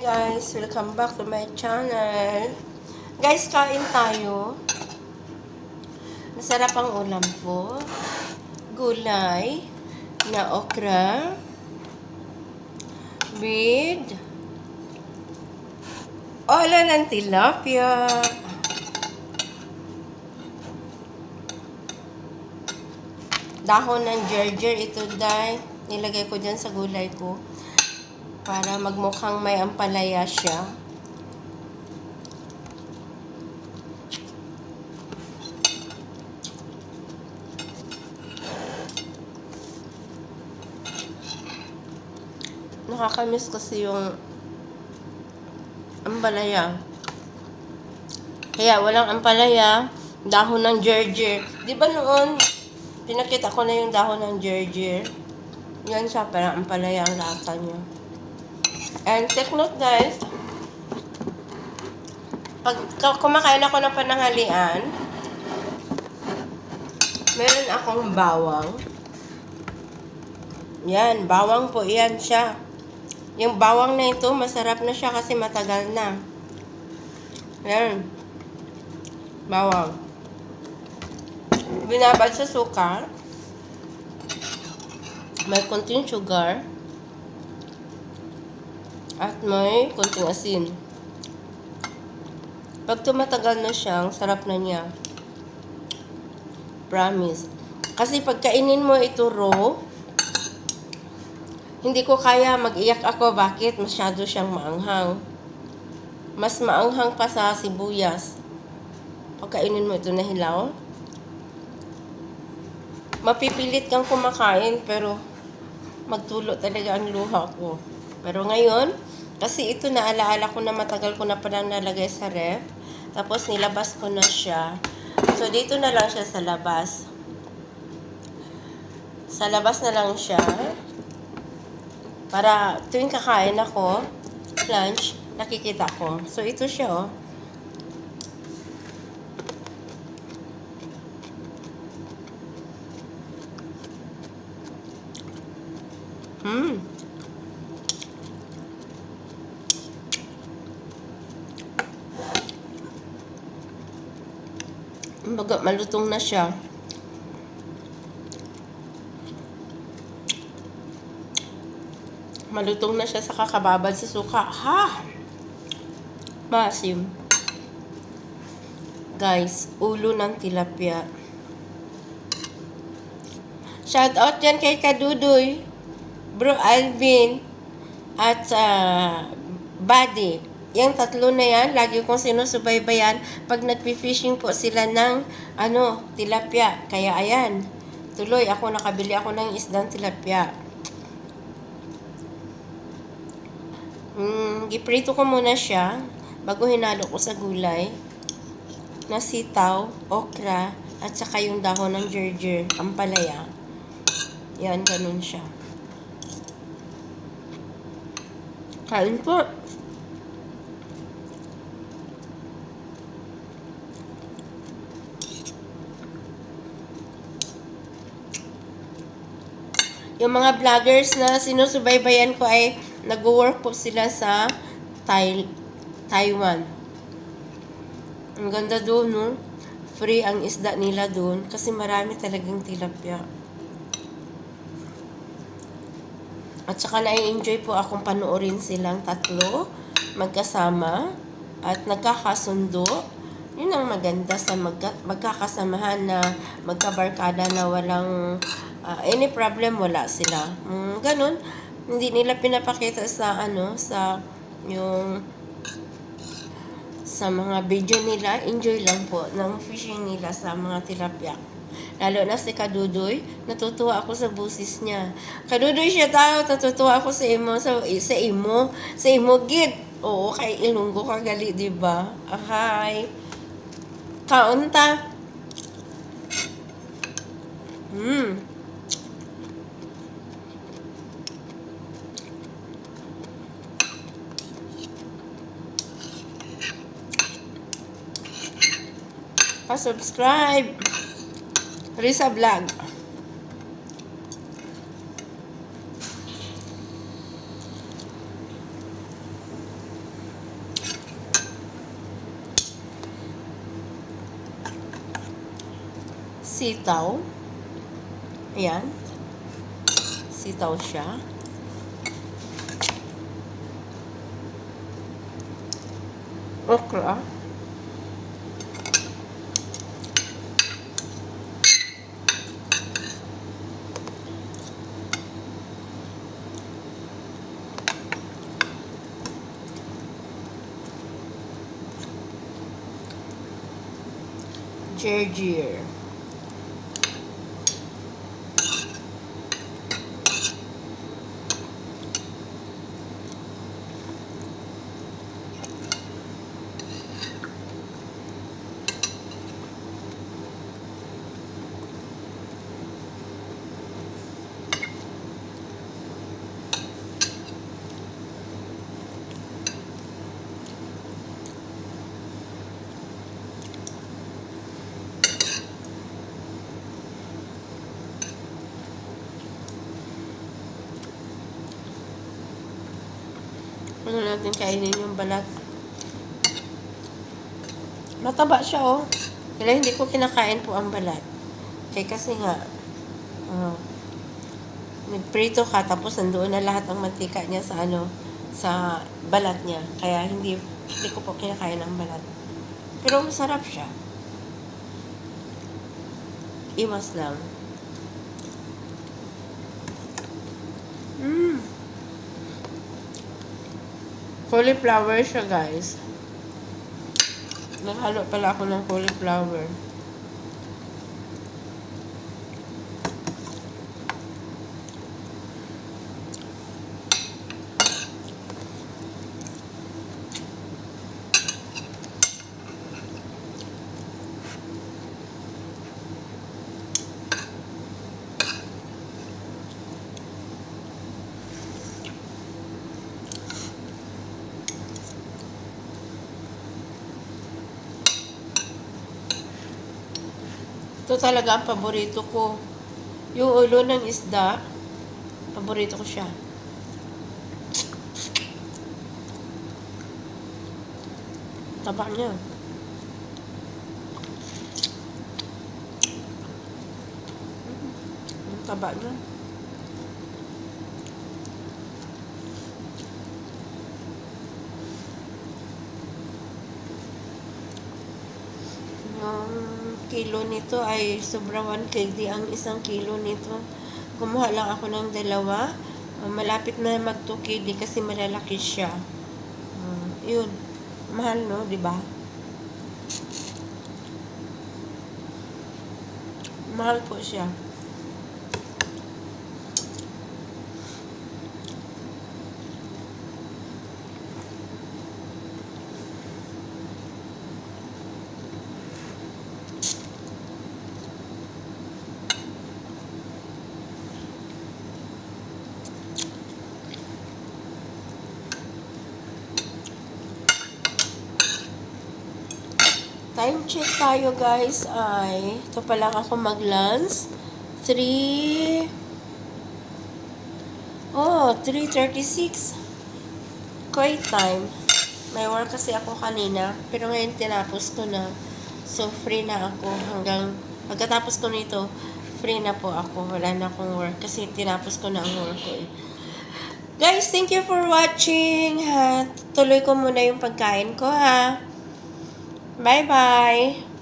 guys, welcome back to my channel. Guys, kain tayo. Masarap ang ulam po. Gulay na okra with ola ng tilapia. Dahon ng gerger ito, dahil nilagay ko dyan sa gulay ko para magmukhang may ampalaya siya. Nakakamiss kasi yung ampalaya. Kaya walang ampalaya, dahon ng gerger. Di ba noon, pinakita ko na yung dahon ng gerger? Yan siya, parang ampalaya ang lasa niya. And take note guys, pag kumakain ako ng pananghalian, meron akong bawang. Yan, bawang po, yan siya. Yung bawang na ito, masarap na siya kasi matagal na. Yan. Bawang. Binabad sa sukar. May konting sugar. At may konting asin. Pag tumatagal na siya, ang sarap na niya. Promise. Kasi pag kainin mo ito raw, hindi ko kaya, mag-iyak ako. Bakit? Masyado siyang maanghang. Mas maanghang pa sa sibuyas. Pag kainin mo ito na hilaw, mapipilit kang kumakain, pero magtulo talaga ang luha ko. Pero ngayon, kasi ito naalaala ko na matagal ko na palang nalagay sa ref. Tapos nilabas ko na siya. So dito na lang siya sa labas. Sa labas na lang siya. Para tuwing kakain ako, lunch, nakikita ko. So ito siya, oh. Baga, malutong na siya. Malutong na siya sa kakababad sa suka. Ha! Masim. Guys, ulo ng tilapia. Shout out yan kay Kadudoy, Bro Alvin, at Buddy. Yung tatlo na yan, lagi kong sinusubaybayan pag nagpi-fishing po sila ng tilapia. Kaya ayan, tuloy ako, nakabili ako ng isdang tilapia. Giprito ko muna siya bago hinalo ko sa gulay na sitaw, okra, at saka yung dahon ng gerger, ampalaya. Yan, ganun siya. Kain po. Yung mga vloggers na sinusubaybayan ko ay nag-work po sila sa Taiwan. Ang ganda doon, no? Free ang isda nila doon kasi marami talagang tilapia. At saka na-enjoy po akong panoorin silang tatlo magkasama at nagkakasundo. Yun ang maganda sa magkakasamahan na magkabarkada na walang any problem, wala sila. Ganun, hindi nila pinapakita sa sa mga video nila. Enjoy lang po ng fishing nila sa mga tilapia. Lalo na si Kadudoy, natutuwa ako sa busis niya. Kadudoy siya tao, natutuwa ako sa imo, sa imo gid. Oo, kay Ilunggo ka gali, di ba? Hi. Kaunta. Pa-subscribe. Risa Vlog. sitaw. Ayan. Sitaw siya. Okra. Gergier. Ano natin kainin yung balat. Mataba siya, oh. Kaya hindi ko kinakain po ang balat. Kaya kasi nga, nagprito ka, tapos nandoon na lahat ng mantika niya sa sa balat niya. Kaya hindi ko po kinakain ang balat. Pero masarap siya. Iwas lang. Cauliflower siya, guys. Naghalo pala ako ng cauliflower. Ito talaga ang paborito ko. Yung ulo ng isda, paborito ko siya. Taba niya. Ang taba niya. Yung kilo nito ay sobra 1 kg ang isang kilo nito. Kumuha lang ako ng dalawa. Malapit na mag 2 kg kasi malalaki siya. Yun. Mahal, no? Diba? Mahal po siya. Time check tayo, guys, ay ito pa lang ako mag-lunch. 3:36. Quiet time. May work kasi ako kanina, pero ngayon tinapos ko na. So, free na ako hanggang pagkatapos ko nito, free na po ako. Wala na akong work kasi tinapos ko na ang work ko. Guys, thank you for watching. Tuloy ko muna yung pagkain ko, ha. Bye-bye!